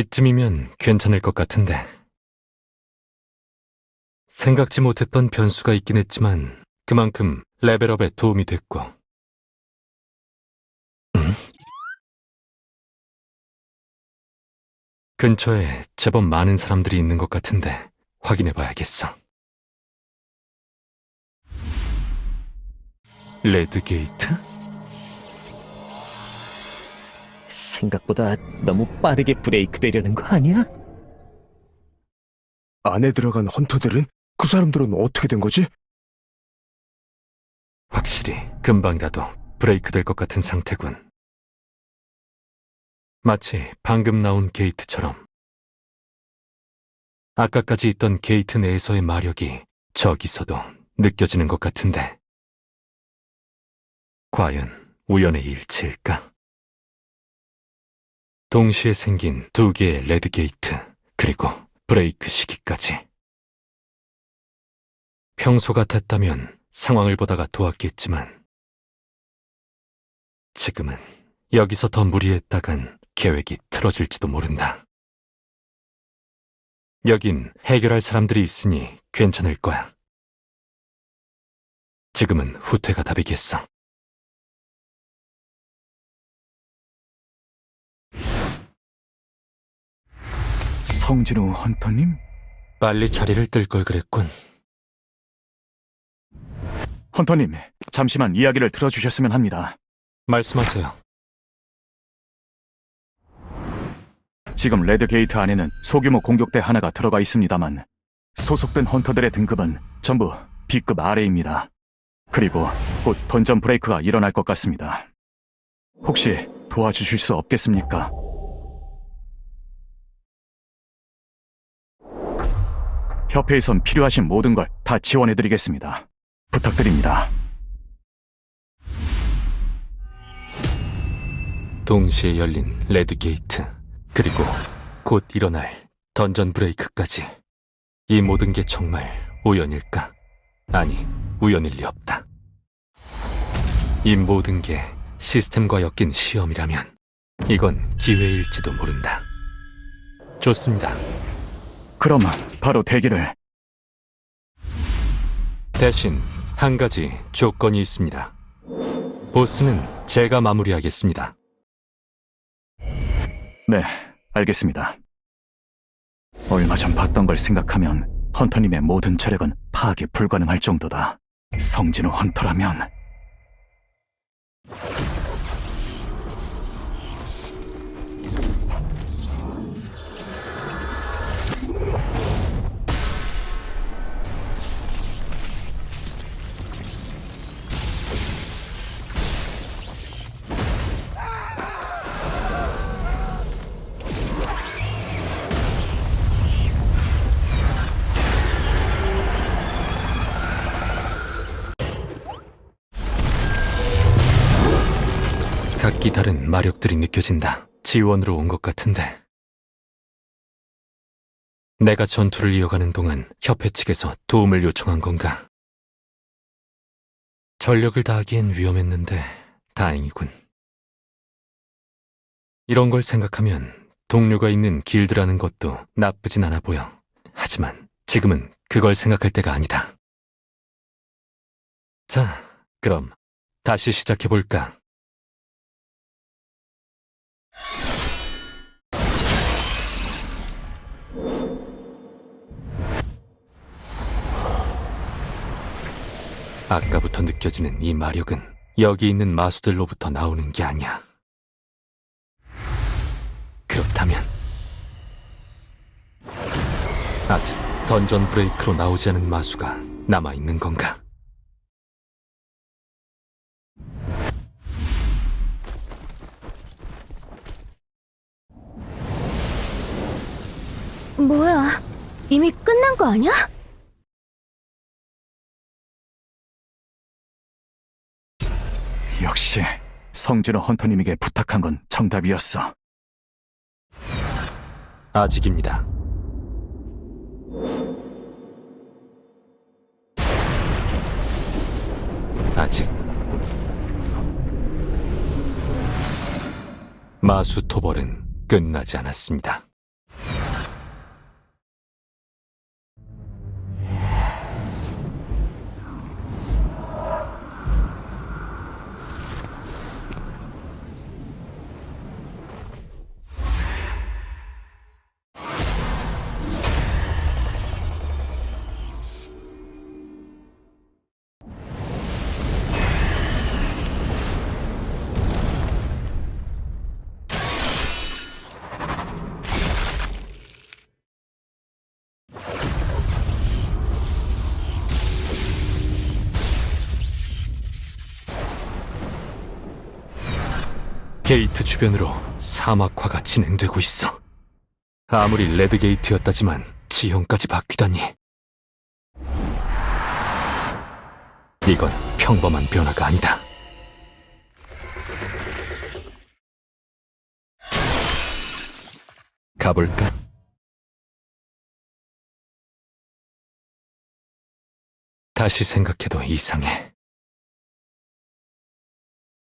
이쯤이면 괜찮을 것 같은데. 생각지 못했던 변수가 있긴 했지만 그만큼 레벨업에 도움이 됐고. 근처에 제법 많은 사람들이 있는 것 같은데 확인해봐야겠어. 레드게이트? 생각보다 너무 빠르게 브레이크 되려는 거 아니야? 안에 들어간 헌터들은? 그 사람들은 어떻게 된 거지? 확실히 금방이라도 브레이크 될 것 같은 상태군. 마치 방금 나온 게이트처럼. 아까까지 있던 게이트 내에서의 마력이 저기서도 느껴지는 것 같은데. 과연 우연의 일치일까? 동시에 생긴 두 개의 레드게이트, 그리고 브레이크 시기까지. 평소 같았다면 상황을 보다가 도왔겠지만 지금은 여기서 더 무리했다간 계획이 틀어질지도 모른다. 여긴 해결할 사람들이 있으니 괜찮을 거야. 지금은 후퇴가 답이겠어. 성진우 헌터님? 빨리 자리를 뜰 걸 그랬군. 헌터님, 잠시만 이야기를 들어주셨으면 합니다. 말씀하세요. 지금 레드게이트 안에는 소규모 공격대 하나가 들어가 있습니다만 소속된 헌터들의 등급은 전부 B급 아래입니다. 그리고 곧 던전 브레이크가 일어날 것 같습니다. 혹시 도와주실 수 없겠습니까? 협회에선 필요하신 모든 걸 다 지원해드리겠습니다. 부탁드립니다. 동시에 열린 레드게이트, 그리고 곧 일어날 던전 브레이크까지. 이 모든 게 정말 우연일까? 아니, 우연일 리 없다. 이 모든 게 시스템과 엮인 시험이라면 이건 기회일지도 모른다. 좋습니다. 그럼 바로 대기를. 대신 한 가지 조건이 있습니다. 보스는 제가 마무리하겠습니다. 네, 알겠습니다. 얼마 전 봤던 걸 생각하면 헌터님의 모든 체력은 파악이 불가능할 정도다. 성진우 헌터라면... 각기 다른 마력들이 느껴진다. 지원으로 온 것 같은데. 내가 전투를 이어가는 동안 협회 측에서 도움을 요청한 건가? 전력을 다하기엔 위험했는데 다행이군. 이런 걸 생각하면 동료가 있는 길드라는 것도 나쁘진 않아 보여. 하지만 지금은 그걸 생각할 때가 아니다. 자, 그럼 다시 시작해볼까? 아까부터 느껴지는 이 마력은 여기 있는 마수들로부터 나오는 게 아니야. 그렇다면 아직 던전 브레이크로 나오지 않은 마수가 남아있는 건가? 뭐야, 이미 끝난 거 아니야? 역시 성진우 헌터님에게 부탁한 건 정답이었어. 아직입니다. 아직 마수 토벌은 끝나지 않았습니다. 게이트 주변으로 사막화가 진행되고 있어. 아무리 레드 게이트였다지만 지형까지 바뀌다니. 이건 평범한 변화가 아니다. 가볼까? 다시 생각해도 이상해.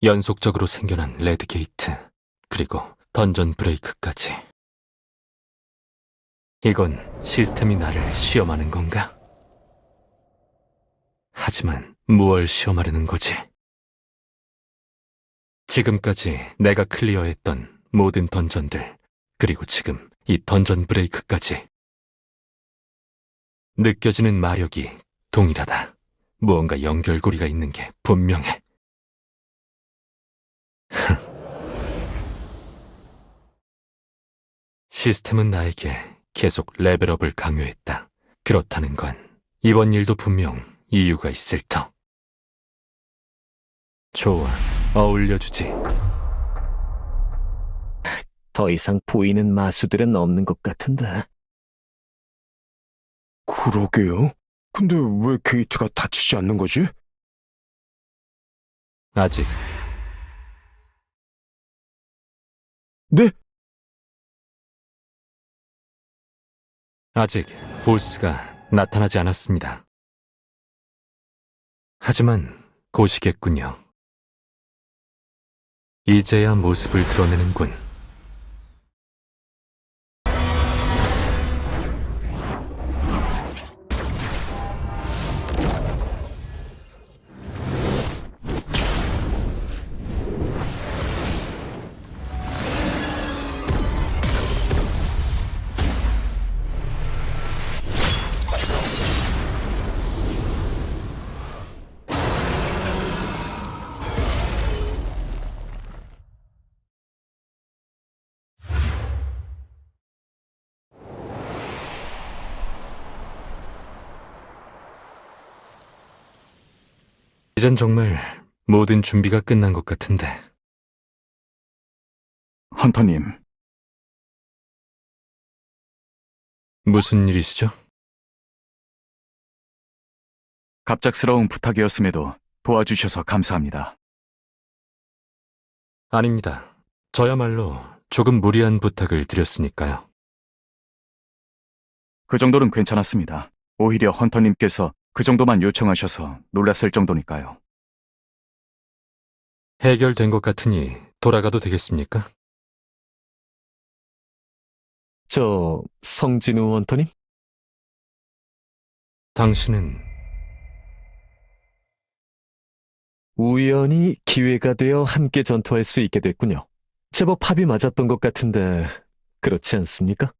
연속적으로 생겨난 레드 게이트, 그리고 던전 브레이크까지. 이건 시스템이 나를 시험하는 건가? 하지만 무얼 시험하려는 거지? 지금까지 내가 클리어했던 모든 던전들, 그리고 지금 이 던전 브레이크까지. 느껴지는 마력이 동일하다. 무언가 연결고리가 있는 게 분명해. 시스템은 나에게 계속 레벨업을 강요했다. 그렇다는 건 이번 일도 분명 이유가 있을 터. 좋아, 어울려주지. 더 이상 보이는 마수들은 없는 것 같은데. 그러게요. 근데 왜 게이트가 닫히지 않는 거지? 아직. 네? 아직 보스가 나타나지 않았습니다. 하지만 곧이겠군요. 이제야 모습을 드러내는군. 이젠 정말 모든 준비가 끝난 것 같은데. 헌터님, 무슨 일이시죠? 갑작스러운 부탁이었음에도 도와주셔서 감사합니다. 아닙니다. 저야말로 조금 무리한 부탁을 드렸으니까요. 그 정도는 괜찮았습니다. 오히려 헌터님께서 그 정도만 요청하셔서 놀랐을 정도니까요. 해결된 것 같으니 돌아가도 되겠습니까? 저 성진우 원터님? 당신은 우연히 기회가 되어 함께 전투할 수 있게 됐군요. 제법 합이 맞았던 것 같은데 그렇지 않습니까?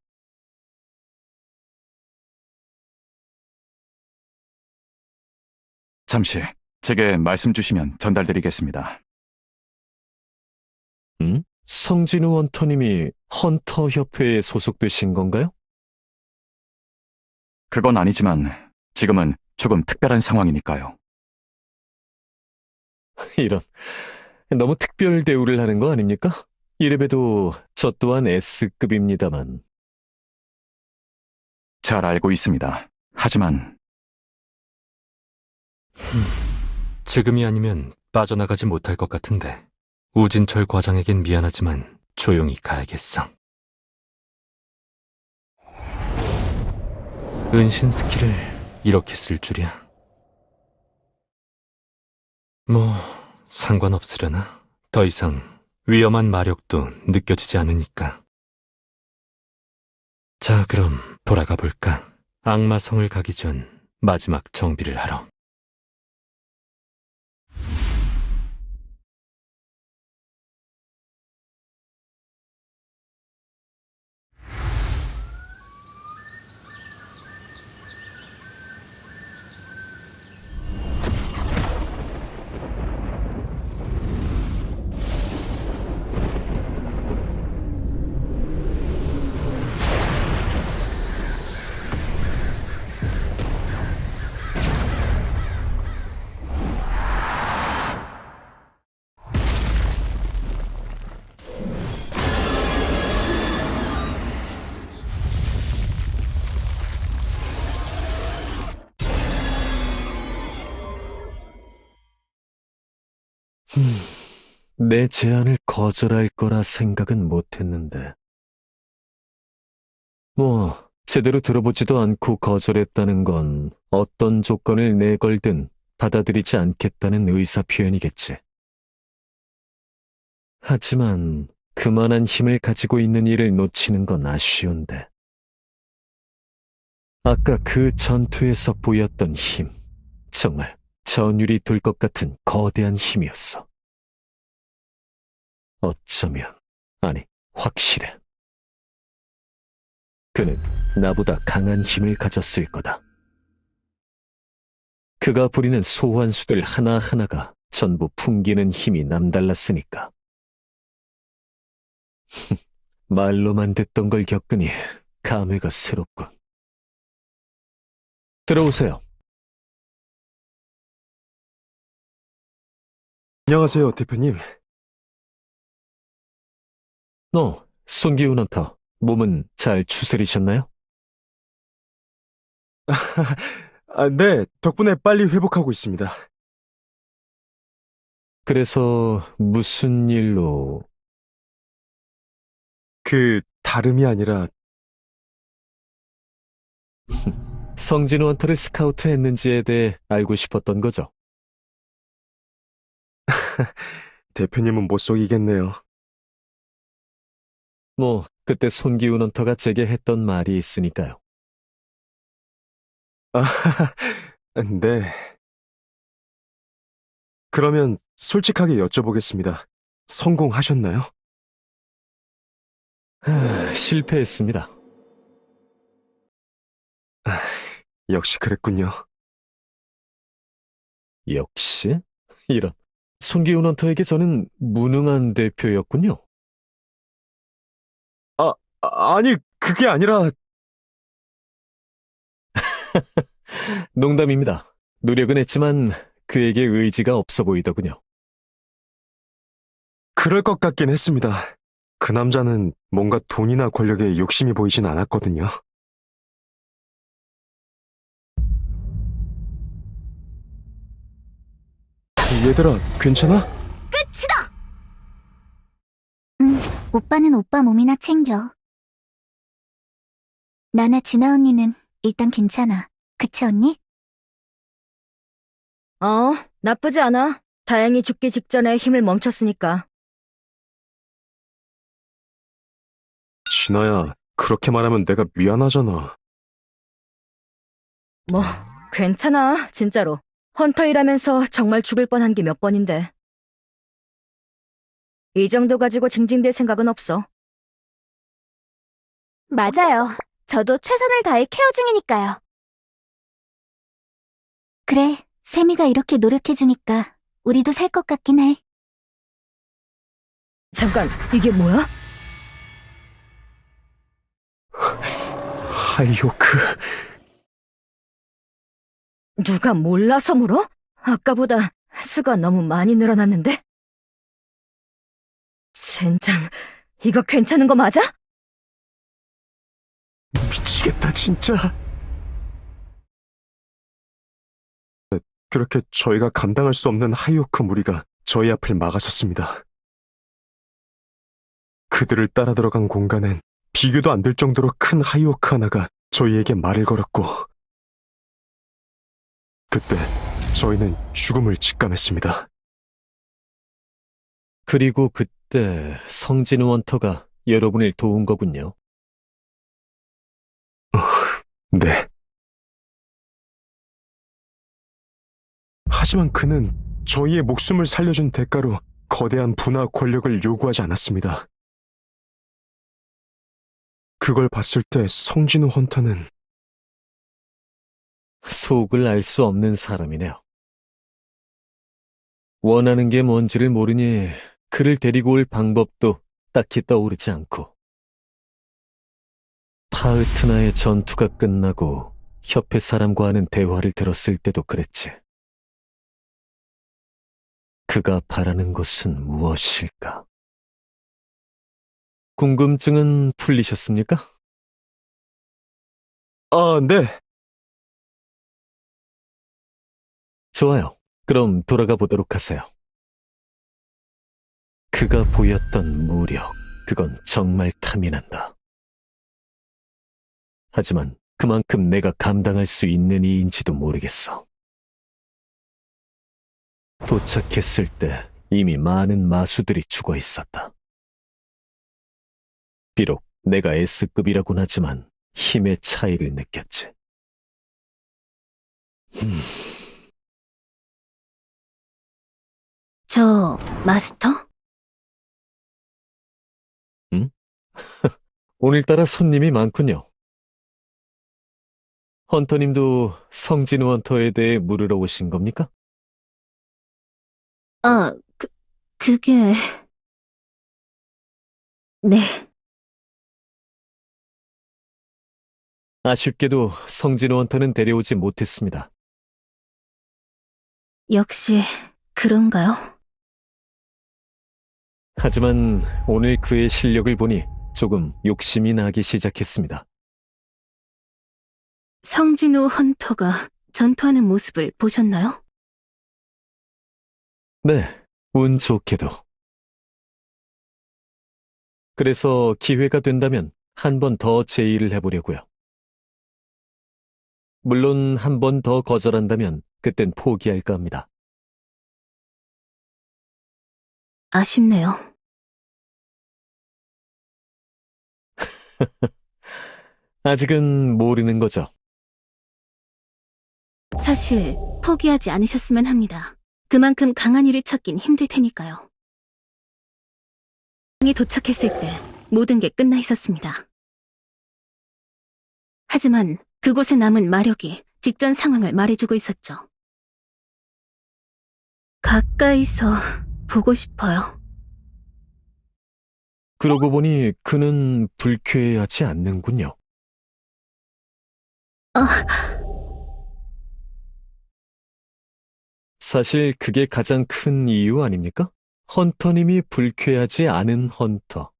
잠시 제게 말씀 주시면 전달드리겠습니다. 성진우 원터님이 헌터 협회에 소속되신 건가요? 그건 아니지만 지금은 조금 특별한 상황이니까요. 이런, 너무 특별 대우를 하는 거 아닙니까? 이래봬도 저 또한 S급입니다만. 잘 알고 있습니다. 하지만 지금이 아니면 빠져나가지 못할 것 같은데. 우진철 과장에겐 미안하지만 조용히 가야겠어. 은신 스킬을 이렇게 쓸 줄이야. 뭐 상관없으려나? 더 이상 위험한 마력도 느껴지지 않으니까. 자, 그럼 돌아가 볼까? 악마성을 가기 전 마지막 정비를 하러. 내 제안을 거절할 거라 생각은 못했는데. 뭐, 제대로 들어보지도 않고 거절했다는 건 어떤 조건을 내걸든 받아들이지 않겠다는 의사표현이겠지. 하지만 그만한 힘을 가지고 있는 이를 놓치는 건 아쉬운데. 아까 그 전투에서 보였던 힘, 정말 전율이 돌 것 같은 거대한 힘이었어. 어쩌면, 아니, 확실해. 그는 나보다 강한 힘을 가졌을 거다. 그가 부리는 소환수들 하나하나가 전부 풍기는 힘이 남달랐으니까. 말로만 듣던 걸 겪으니 감회가 새롭군. 들어오세요. 안녕하세요, 대표님. 손기훈 헌터, 몸은 잘 추스리셨나요? 네, 덕분에 빨리 회복하고 있습니다. 그래서 무슨 일로... 다름이 아니라, 성진우 헌터를 스카우트했는지에 대해 알고 싶었던 거죠. 대표님은 못 속이겠네요. 그때 손기훈 헌터가 제게 했던 말이 있으니까요. 아, 네. 그러면 솔직하게 여쭤보겠습니다. 성공하셨나요? 실패했습니다. 역시 그랬군요. 역시? 이런. 손기훈 헌터에게 저는 무능한 대표였군요. 아니, 그게 아니라, 농담입니다. 노력은 했지만 그에게 의지가 없어 보이더군요. 그럴 것 같긴 했습니다. 그 남자는 뭔가 돈이나 권력에 욕심이 보이진 않았거든요. 얘들아, 괜찮아? 오빠는 오빠 몸이나 챙겨. 나나 진아 언니는 일단 괜찮아. 그치 언니? 나쁘지 않아. 다행히 죽기 직전에 힘을 멈췄으니까. 진아야, 그렇게 말하면 내가 미안하잖아. 괜찮아, 진짜로. 헌터 일하면서 정말 죽을 뻔한 게 몇 번인데. 이 정도 가지고 징징댈 생각은 없어. 맞아요. 저도 최선을 다해 케어 중이니까요. 그래, 세미가 이렇게 노력해주니까 우리도 살 것 같긴 해. 잠깐, 이게 뭐야? 하이오크. 누가 몰라서 물어? 아까보다 수가 너무 많이 늘어났는데? 젠장, 이거 괜찮은 거 맞아? 미치겠다, 진짜. 그렇게 저희가 감당할 수 없는 하이오크 무리가 저희 앞을 막아섰습니다. 그들을 따라 들어간 공간엔 비교도 안 될 정도로 큰 하이오크 하나가 저희에게 말을 걸었고, 그때 저희는 죽음을 직감했습니다. 그리고 그때 성진우 헌터가 여러분을 도운 거군요. 네. 하지만 그는 저희의 목숨을 살려준 대가로 거대한 부나 권력을 요구하지 않았습니다. 그걸 봤을 때 성진우 헌터는 속을 알 수 없는 사람이네요. 원하는 게 뭔지를 모르니 그를 데리고 올 방법도 딱히 떠오르지 않고. 파흐트나의 전투가 끝나고 협회 사람과 하는 대화를 들었을 때도 그랬지. 그가 바라는 것은 무엇일까? 궁금증은 풀리셨습니까? 네. 좋아요. 그럼 돌아가 보도록 하세요. 그가 보였던 무력, 그건 정말 탐이 난다. 하지만 그만큼 내가 감당할 수 있는 이인지도 모르겠어. 도착했을 때 이미 많은 마수들이 죽어 있었다. 비록 내가 S급이라곤 하지만 힘의 차이를 느꼈지. 저, 마스터? 오늘따라 손님이 많군요. 헌터님도 성진우 헌터에 대해 물으러 오신 겁니까? 그게... 네, 아쉽게도 성진우 헌터는 데려오지 못했습니다. 역시 그런가요? 하지만 오늘 그의 실력을 보니 조금 욕심이 나기 시작했습니다. 성진우 헌터가 전투하는 모습을 보셨나요? 네, 운 좋게도. 그래서 기회가 된다면 한 번 더 제의를 해보려고요. 물론 한 번 더 거절한다면 그땐 포기할까 합니다. 아쉽네요. 아직은 모르는 거죠. 사실 포기하지 않으셨으면 합니다. 그만큼 강한 이를 찾긴 힘들 테니까요. 이 도착했을 때 모든 게 끝나 있었습니다. 하지만 그곳에 남은 마력이 직전 상황을 말해주고 있었죠. 가까이서 보고 싶어요. 그러고 보니 그는 불쾌해하지 않는군요. 사실 그게 가장 큰 이유 아닙니까? 헌터님이 불쾌하지 않은 헌터.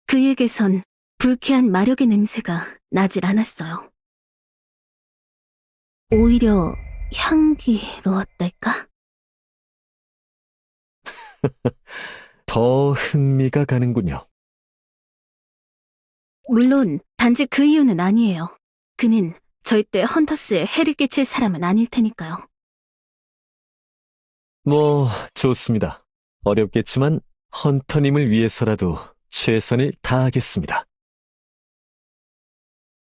그에게선 불쾌한 마력의 냄새가 나질 않았어요. 오히려 향기로웠달까? 더 흥미가 가는군요. 물론 단지 그 이유는 아니에요. 그는 절대 헌터스에 해를 끼칠 사람은 아닐 테니까요. 뭐, 좋습니다. 어렵겠지만 헌터님을 위해서라도 최선을 다하겠습니다.